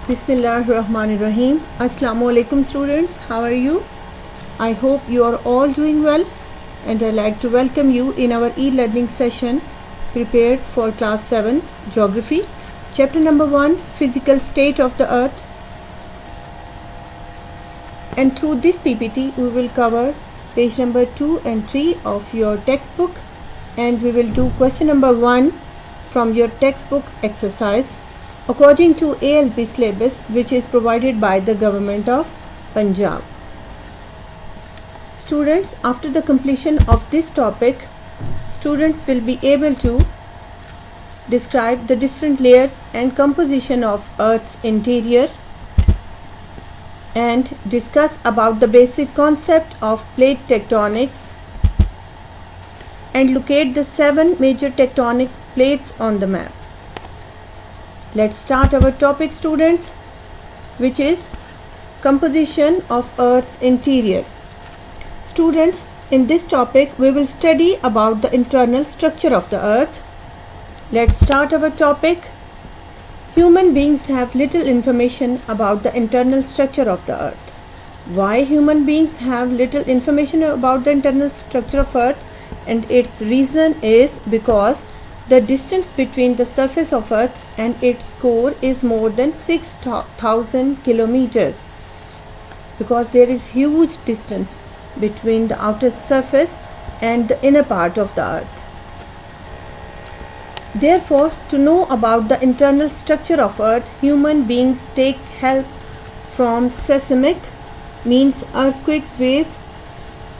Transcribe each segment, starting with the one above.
Bismillahirrahmanirrahim. Assalamu alaikum students. How are you? I hope you are all doing well, and I'd like to welcome you in our e-learning session prepared for class 7 geography. Chapter number 1, physical state of the earth. And through this PPT we will cover page number 2 and 3 of your textbook, and we will do question number 1 from your textbook exercise according to ALP syllabus, which is provided by the government of Punjab. Students, after the completion of this topic, students will be able to describe the different layers and composition of Earth's interior and discuss about the basic concept of plate tectonics and locate the 7 major tectonic plates on the map. Let's start our topic, students, which is composition of Earth's interior. Students, in this topic we will study about the internal structure of the Earth. Let's start our topic. Human beings have little information about the internal structure of the Earth. Why human beings have little information about the internal structure of Earth? And its reason is because the distance between the surface of Earth and its core is more than 6,000 kilometers, because there is huge distance between the outer surface and the inner part of the Earth. Therefore, to know about the internal structure of Earth, human beings take help from seismic, means earthquake waves.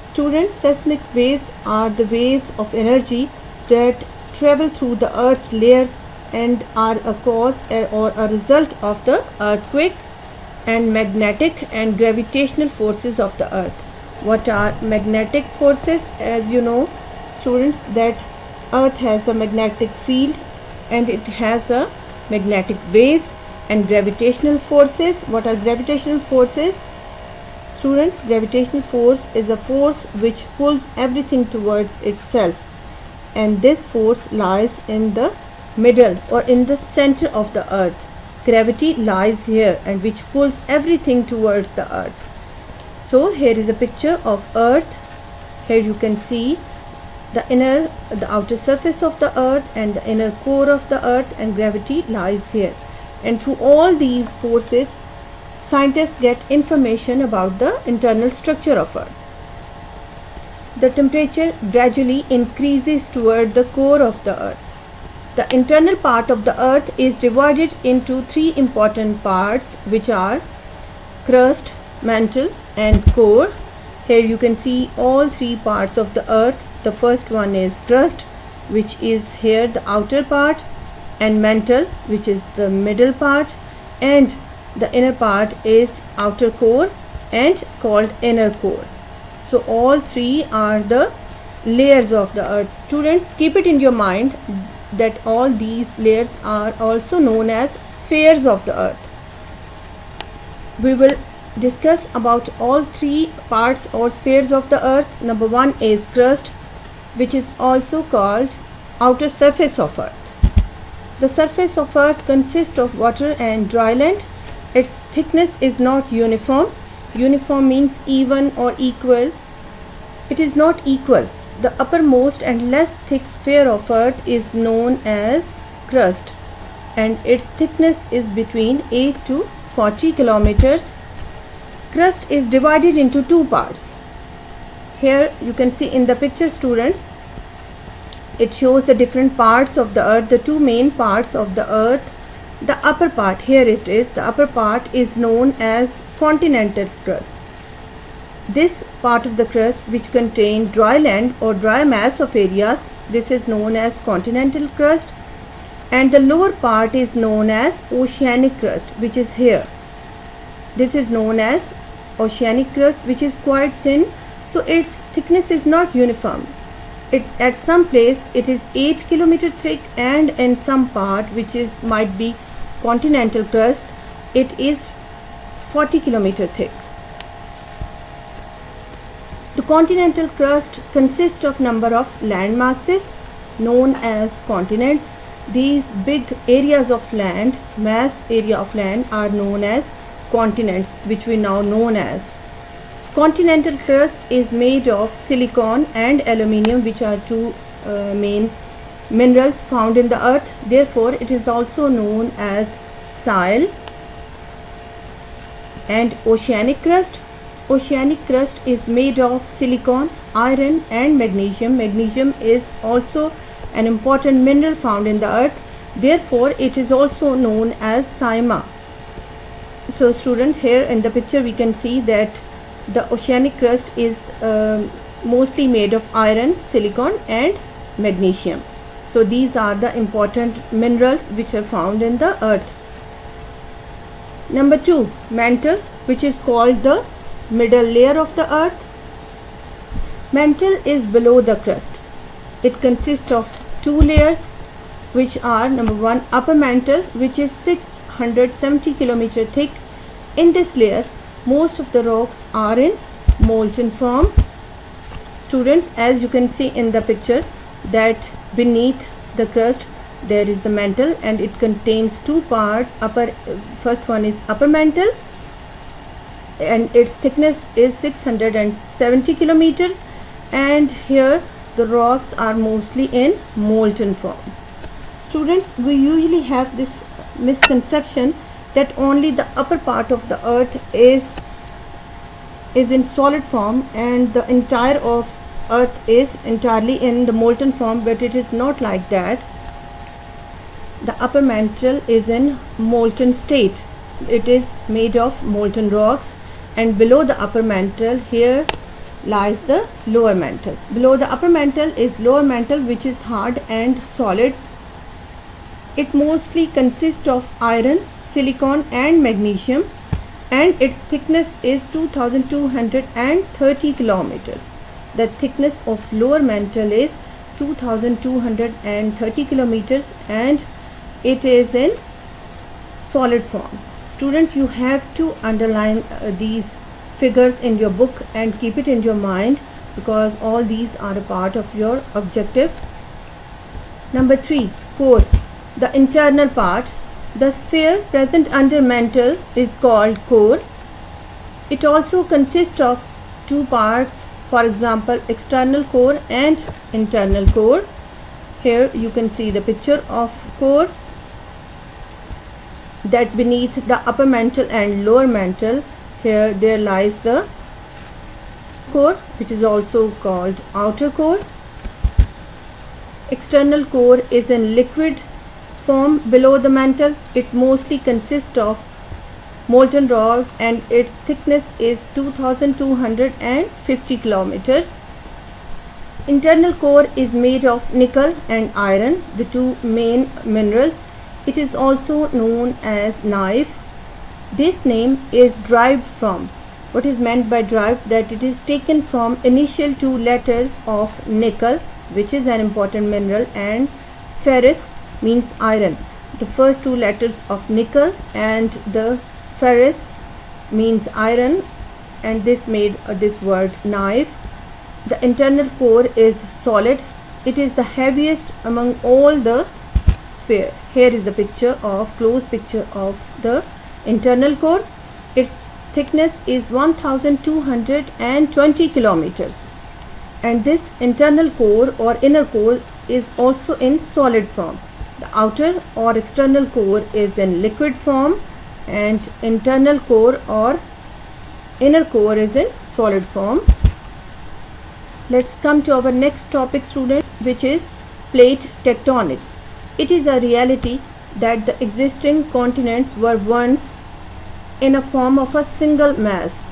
Students, seismic waves are the waves of energy that travel through the Earth's layers and are a cause or a result of the earthquakes and magnetic and gravitational forces of the Earth. What are magnetic forces? As you know, students, that Earth has a magnetic field and it has a magnetic waves. And gravitational forces, what are gravitational forces? Students, gravitational force is a force which pulls everything towards itself, and this force lies in the middle or in the center of the Earth. Gravity lies here and which pulls everything towards the Earth. So here is a picture of Earth. Here you can see the outer surface of the Earth and the inner core of the Earth, and gravity lies here. And through all these forces, scientists get information about the internal structure of Earth. The temperature gradually increases toward the core of the Earth. The internal part of the Earth is divided into 3 important parts, which are crust, mantle and core. Here you can see all 3 parts of the Earth. The first one is crust, which is here the outer part, and mantle, which is the middle part, and the inner part is outer core and called inner core. So all 3 are the layers of the Earth. Students, keep it in your mind that all these layers are also known as spheres of the Earth. We will discuss about all 3 parts or spheres of the Earth. Number 1 is crust, which is also called outer surface of Earth. The surface of Earth consists of water and dry land. Its thickness is not uniform. Uniform means even or equal. It is not equal. The uppermost and less thick sphere of Earth is known as crust, and its thickness is between 8 to 40 kilometers. Crust is divided into 2 parts. Here you can see in the picture, students, it shows the different parts of the Earth, the 2 main parts of the Earth. The upper part, here it is, the upper part is known as continental crust. This part of the crust, which contains dry land or dry mass of areas, this is known as continental crust, and the lower part is known as oceanic crust, which is here. This is known as oceanic crust, which is quite thin, so its thickness is not uniform. At some place it is 8 kilometer thick, and in some part, which is might be continental crust, it is 40 kilometer thick. The continental crust consists of number of land masses known as continents. These big areas of land, mass area of land, are known as continents, which we now known as. Continental crust is made of silicon and aluminium, which are two main minerals found in the earth. Therefore, it is also known as soil. And oceanic crust. Oceanic crust is made of silicon, iron and magnesium. Magnesium is also an important mineral found in the earth. Therefore, it is also known as Saima. So student, here in the picture we can see that the oceanic crust is mostly made of iron, silicon and magnesium. So these are the important minerals which are found in the earth. Number 2, mantle, which is called the middle layer of the earth. Mantle is below the crust. It consists of two layers, which are number 1, upper mantle, which is 670 km thick. In this layer, most of the rocks are in molten form. Students, as you can see in the picture, that beneath the crust there is the mantle, and it contains two parts. First one is upper mantle, and its thickness is 670 km, and here the rocks are mostly in molten form. Students, we usually have this misconception that only the upper part of the earth is in solid form and the entire of earth is entirely in the molten form, but it is not like that. The upper mantle is in molten state. It is made of molten rocks, and below the upper mantle here lies the lower mantle. Below the upper mantle is lower mantle, which is hard and solid. It mostly consists of iron, silicon and magnesium, and its thickness is 2230 kilometers. The thickness of lower mantle is 2230 kilometers, and it is in solid form. Students, you have to underline these figures in your book and keep it in your mind, because all these are a part of your objective. Number 3, core, the internal part. The sphere present under mantle is called core. It also consists of two parts, for example, external core and internal core. Here you can see the picture of core, that beneath the upper mantle and lower mantle, here there lies the core, which is also called outer core. External core is in liquid form below the mantle. It mostly consists of molten rock, and its thickness is 2250 kilometers. Internal core is made of nickel and iron, the two main minerals. It is also known as knife. This name is derived from, what is meant by derived, that it is taken from initial two letters of nickel, which is an important mineral, and ferrous means iron. The first two letters of nickel and the ferrous means iron, and this made this word knife. The internal core is solid. It is the heaviest among all the sphere. Here is the close picture of the internal core. Its thickness is 1220 kilometers, and this internal core or inner core is also in solid form. The outer or external core is in liquid form, and internal core or inner core is in solid form. Let's come to our next topic, student, which is plate tectonics. It is a reality that the existing continents were once in a form of a single mass.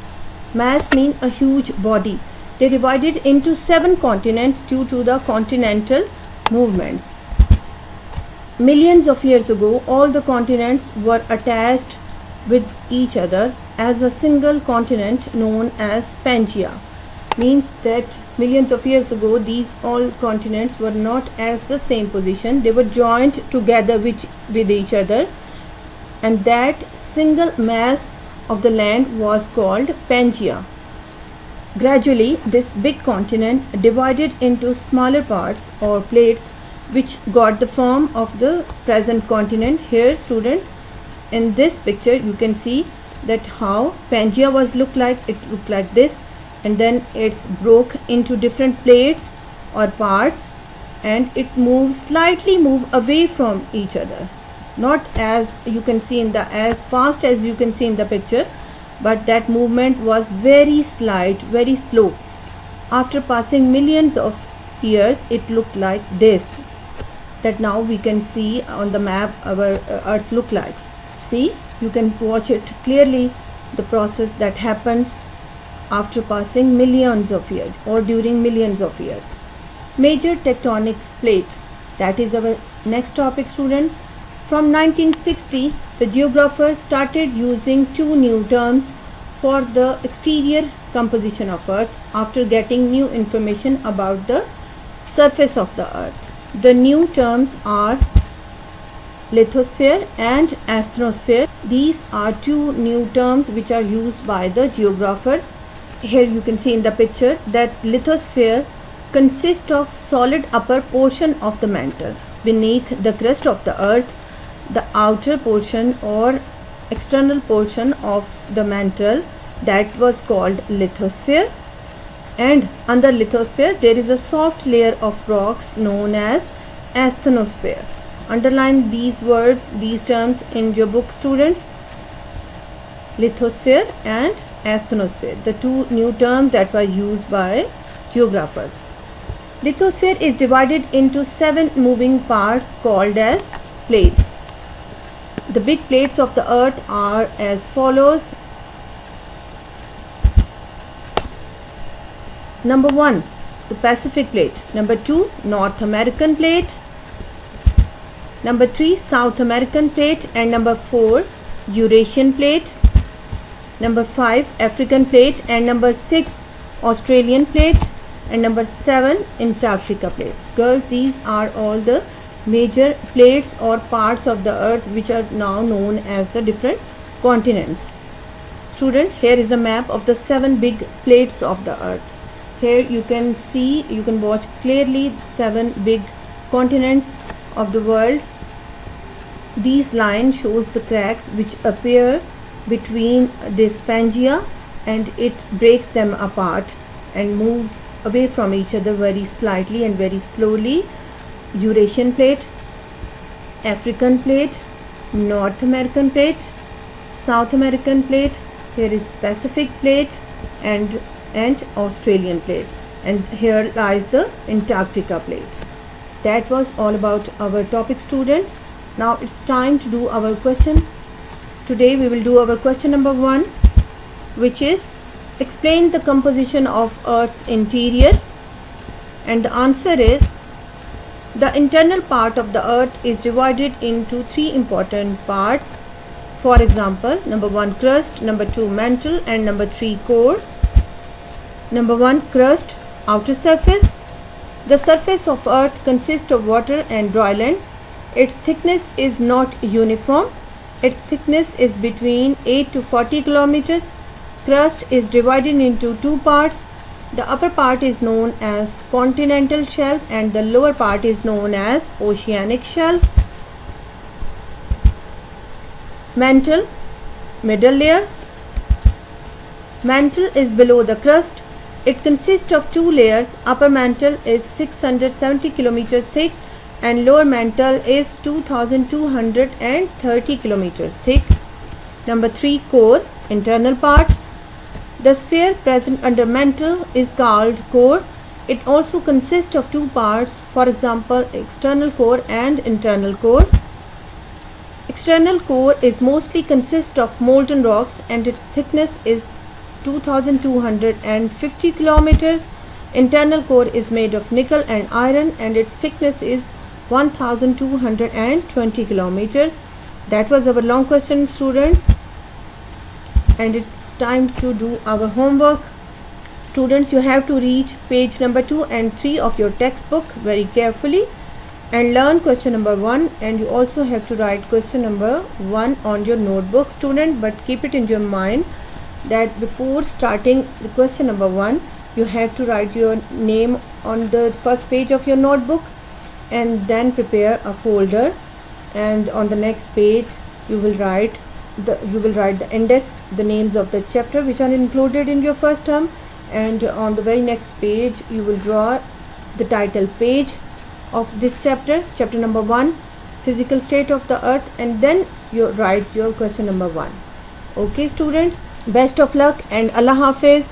Mass means a huge body. They divided into 7 continents due to the continental movements. Millions of years ago, all the continents were attached with each other as a single continent known as Pangaea. Means that millions of years ago, these all continents were not at the same position. They were joined together with each other, and that single mass of the land was called Pangaea. Gradually, this big continent divided into smaller parts or plates which got the form of the present continent. Here student, in this picture you can see that how Pangaea was look like. It looked like this, and then it's broke into different plates or parts, and it slightly move away from each other, not as you can see in the as fast as you can see in the picture, but that movement was very slight, very slow. After passing millions of years, it looked like this, that now we can see on the map our earth look like. See, you can watch it clearly, the process that happens after passing millions of years or during millions of years. Major tectonic plate, that is our next topic student. From 1960, the geographers started using two new terms for the exterior composition of earth after getting new information about the surface of the earth. The new terms are lithosphere and asthenosphere. These are two new terms which are used by the geographers. Here you can see in the picture that lithosphere consists of solid upper portion of the mantle beneath the crust of the earth. The outer portion or external portion of the mantle, that was called lithosphere, and under lithosphere there is a soft layer of rocks known as asthenosphere. Underline these words, these terms in your book students, lithosphere and asthenosphere, the two new terms that were used by geographers. Lithosphere is divided into 7 moving parts called as plates. The big plates of the earth are as follows. Number 1, the Pacific plate. Number 2, North American plate. Number 3, South American plate. And number 4, Eurasian plate. Number 5, African plate. And number 6, Australian plate. And number 7, Antarctica plate. Girls, these are all the major plates or parts of the earth which are now known as the different continents. Student, here is a map of the 7 big plates of the earth. Here you can see, you can watch clearly 7 big continents of the world. These line shows the cracks which appear between this Pangaea, and it breaks them apart and moves away from each other very slightly and very slowly. Eurasian plate, African plate, North American plate, South American plate, here is Pacific plate and Australian plate, and here lies the Antarctica plate. That was all about our topic students. Now it's time to do our question. Today we will do our question number 1, which is explain the composition of Earth's interior, and the answer is the internal part of the earth is divided into 3 important parts. For example, number 1 crust, number 2 mantle, and number 3 core. Number 1 crust, outer surface. The surface of earth consists of water and dry land. Its thickness is not uniform. Its thickness is between 8 to 40 kilometers. Crust is divided into 2 parts. The upper part is known as continental shelf and the lower part is known as oceanic shelf. Mantle, middle layer. Mantle is below the crust. It consists of 2 layers. Upper mantle is 670 kilometers thick and lower mantle is 2230 kilometers thick. Number 3 core, internal part. The sphere present under mantle is called core. It also consists of 2 parts, for example, external core and internal core. External core is mostly consists of molten rocks and its thickness is 2250 kilometers. Internal core is made of nickel and iron and its thickness is 1220 kilometers. That was our long question students, and it's time to do our homework. Students, you have to reach page number 2 and 3 of your textbook very carefully and learn question number 1, and you also have to write question number 1 on your notebook student, but keep it in your mind that before starting the question number 1 you have to write your name on the first page of your notebook and then prepare a folder, and on the next page you will write the index, the names of the chapter which are included in your first term, and on the very next page you will draw the title page of this chapter number 1, physical state of the earth, and then you write your question number 1. Okay students, best of luck and Allah Hafiz.